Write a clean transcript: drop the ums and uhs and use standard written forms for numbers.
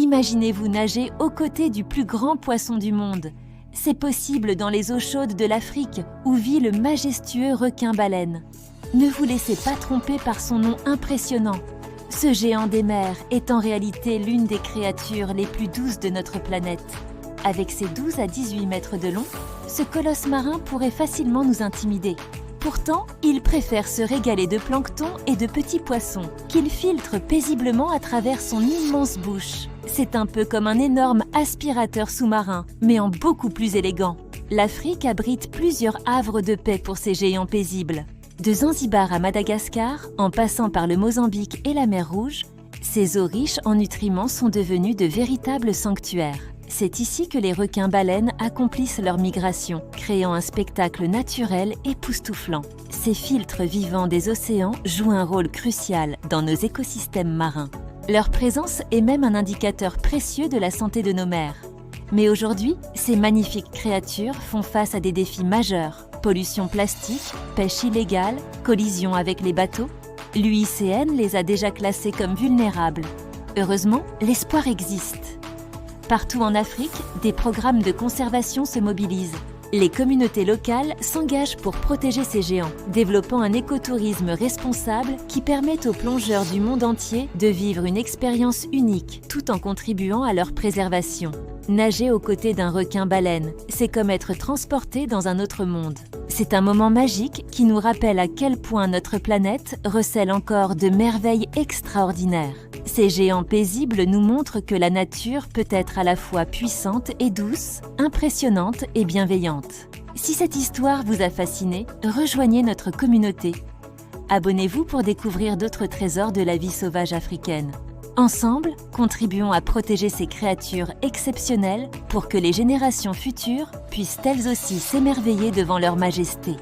Imaginez-vous nager aux côtés du plus grand poisson du monde. C'est possible dans les eaux chaudes de l'Afrique où vit le majestueux requin-baleine. Ne vous laissez pas tromper par son nom impressionnant. Ce géant des mers est en réalité l'une des créatures les plus douces de notre planète. Avec ses 12 à 18 mètres de long, ce colosse marin pourrait facilement nous intimider. Pourtant, il préfère se régaler de plancton et de petits poissons qu'il filtre paisiblement à travers son immense bouche. C'est un peu comme un énorme aspirateur sous-marin, mais en beaucoup plus élégant. L'Afrique abrite plusieurs havres de paix pour ces géants paisibles. De Zanzibar à Madagascar, en passant par le Mozambique et la mer Rouge, ces eaux riches en nutriments sont devenues de véritables sanctuaires. C'est ici que les requins-baleines accomplissent leur migration, créant un spectacle naturel époustouflant. Ces filtres vivants des océans jouent un rôle crucial dans nos écosystèmes marins. Leur présence est même un indicateur précieux de la santé de nos mers. Mais aujourd'hui, ces magnifiques créatures font face à des défis majeurs. Pollution plastique, pêche illégale, collision avec les bateaux. L'UICN les a déjà classés comme vulnérables. Heureusement, l'espoir existe. Partout en Afrique, des programmes de conservation se mobilisent. Les communautés locales s'engagent pour protéger ces géants, développant un écotourisme responsable qui permet aux plongeurs du monde entier de vivre une expérience unique, tout en contribuant à leur préservation. Nager aux côtés d'un requin-baleine, c'est comme être transporté dans un autre monde. C'est un moment magique qui nous rappelle à quel point notre planète recèle encore de merveilles extraordinaires. Ces géants paisibles nous montrent que la nature peut être à la fois puissante et douce, impressionnante et bienveillante. Si cette histoire vous a fasciné, rejoignez notre communauté. Abonnez-vous pour découvrir d'autres trésors de la vie sauvage africaine. Ensemble, contribuons à protéger ces créatures exceptionnelles pour que les générations futures puissent elles aussi s'émerveiller devant leur majesté.